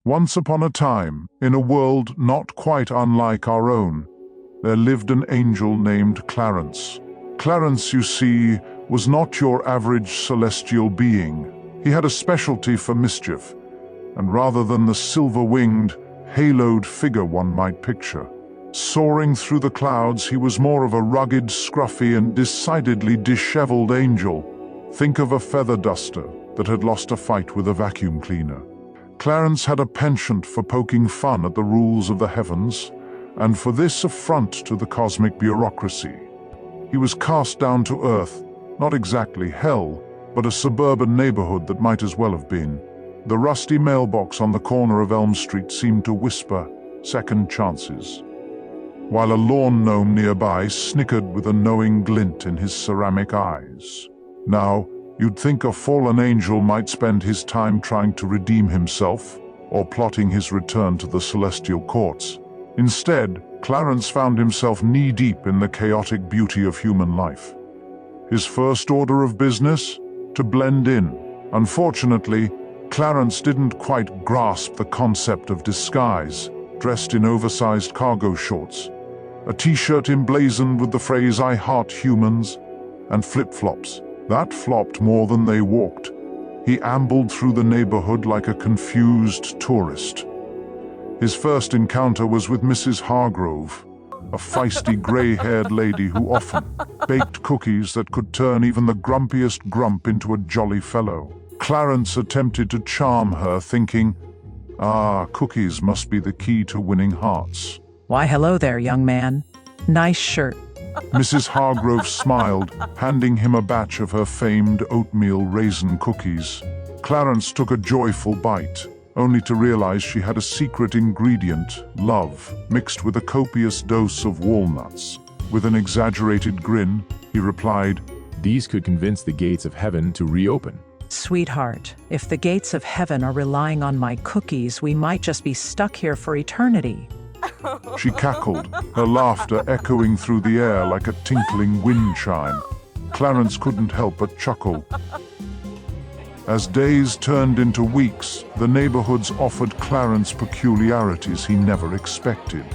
Once upon a time, in a world not quite unlike our own, there lived an angel named Clarence. Clarence, you see, was not your average celestial being. He had a specialty for mischief, and rather than the silver-winged, haloed figure one might picture, soaring through the clouds, he was more of a rugged, scruffy, and decidedly disheveled angel. Think of a feather duster that had lost a fight with a vacuum cleaner. Clarence had a penchant for poking fun at the rules of the heavens, and for this affront to the cosmic bureaucracy. He was cast down to earth, not exactly hell, but a suburban neighborhood that might as well have been. The rusty mailbox on the corner of Elm Street seemed to whisper second chances, while a lawn gnome nearby snickered with a knowing glint in his ceramic eyes. Now, you'd think a fallen angel might spend his time trying to redeem himself, or plotting his return to the celestial courts. Instead, Clarence found himself knee-deep in the chaotic beauty of human life. His first order of business? To blend in. Unfortunately, Clarence didn't quite grasp the concept of disguise, dressed in oversized cargo shorts, a t-shirt emblazoned with the phrase "I heart humans," and flip-flops. That flopped more than they walked. He ambled through the neighborhood like a confused tourist. His first encounter was with Mrs. Hargrove, a feisty gray-haired lady who often baked cookies that could turn even the grumpiest grump into a jolly fellow. Clarence attempted to charm her, thinking, cookies must be the key to winning hearts. Why, hello there, young man. Nice shirt. Mrs. Hargrove smiled, handing him a batch of her famed oatmeal raisin cookies. Clarence took a joyful bite, only to realize she had a secret ingredient, love, mixed with a copious dose of walnuts. With an exaggerated grin, he replied, "These could convince the gates of heaven to reopen." Sweetheart, if the gates of heaven are relying on my cookies, we might just be stuck here for eternity. She cackled, her laughter echoing through the air like a tinkling wind chime. Clarence couldn't help but chuckle. As days turned into weeks, the neighborhoods offered Clarence peculiarities he never expected.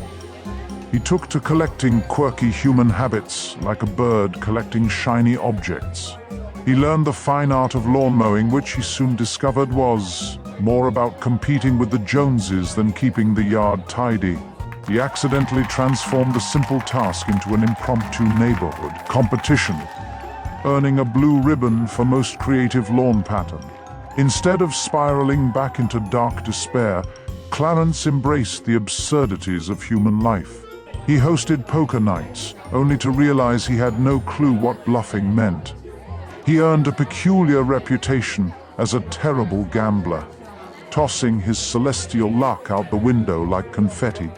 He took to collecting quirky human habits, like a bird collecting shiny objects. He learned the fine art of lawn mowing, which he soon discovered was more about competing with the Joneses than keeping the yard tidy. He accidentally transformed the simple task into an impromptu neighborhood competition, earning a blue ribbon for most creative lawn pattern. Instead of spiraling back into dark despair, Clarence embraced the absurdities of human life. He hosted poker nights, only to realize he had no clue what bluffing meant. He earned a peculiar reputation as a terrible gambler, tossing his celestial luck out the window like confetti.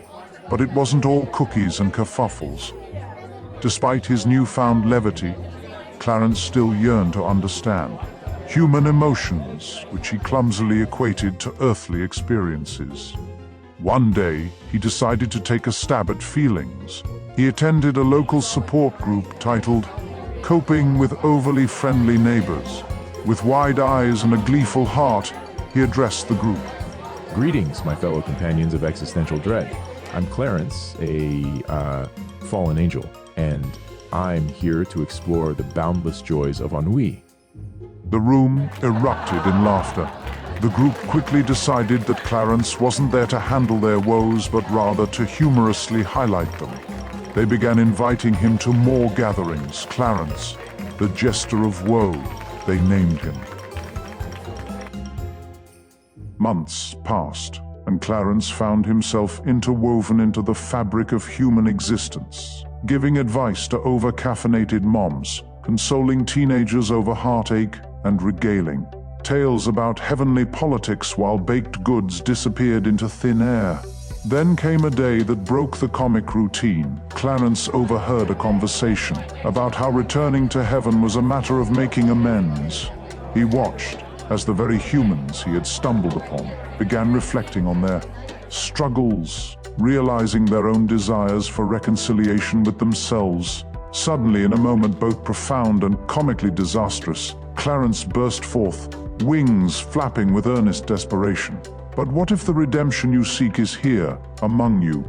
But it wasn't all cookies and kerfuffles. Despite his newfound levity, Clarence still yearned to understand human emotions, which he clumsily equated to earthly experiences. One day, he decided to take a stab at feelings. He attended a local support group titled "Coping with Overly Friendly Neighbors." With wide eyes and a gleeful heart, he addressed the group. Greetings, my fellow companions of existential dread. I'm Clarence, a fallen angel, and I'm here to explore the boundless joys of ennui. The room erupted in laughter. The group quickly decided that Clarence wasn't there to handle their woes, but rather to humorously highlight them. They began inviting him to more gatherings. Clarence, the jester of woe, they named him. Months passed, and Clarence found himself interwoven into the fabric of human existence, giving advice to over-caffeinated moms, consoling teenagers over heartache, and regaling tales about heavenly politics while baked goods disappeared into thin air. Then came a day that broke the comic routine. Clarence overheard a conversation about how returning to heaven was a matter of making amends. He watched as the very humans he had stumbled upon began reflecting on their struggles, realizing their own desires for reconciliation with themselves. Suddenly, in a moment both profound and comically disastrous, Clarence burst forth, wings flapping with earnest desperation. But what if the redemption you seek is here, among you?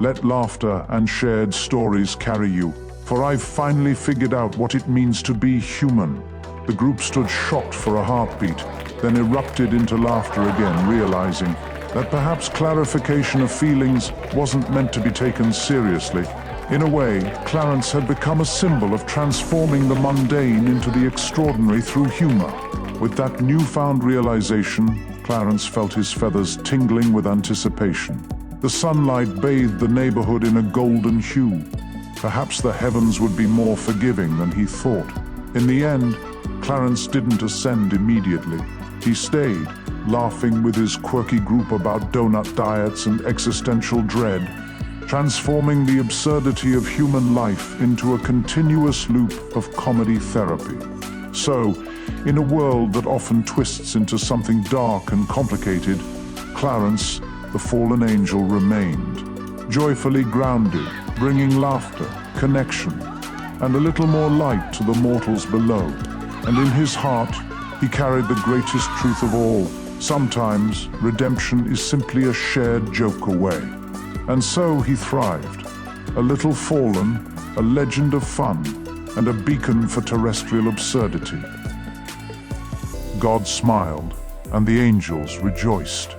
Let laughter and shared stories carry you, for I've finally figured out what it means to be human. The group stood shocked for a heartbeat, then erupted into laughter again, realizing that perhaps clarification of feelings wasn't meant to be taken seriously. In a way, Clarence had become a symbol of transforming the mundane into the extraordinary through humor. With that newfound realization, Clarence felt his feathers tingling with anticipation. The sunlight bathed the neighborhood in a golden hue. Perhaps the heavens would be more forgiving than he thought. In the end, Clarence didn't ascend immediately. He stayed, laughing with his quirky group about donut diets and existential dread, transforming the absurdity of human life into a continuous loop of comedy therapy. So, in a world that often twists into something dark and complicated, Clarence, the fallen angel, remained, joyfully grounded, bringing laughter, connection, and a little more light to the mortals below. And in his heart, he carried the greatest truth of all. Sometimes, redemption is simply a shared joke away. And so he thrived, a little fallen, a legend of fun, and a beacon for terrestrial absurdity. God smiled, and the angels rejoiced.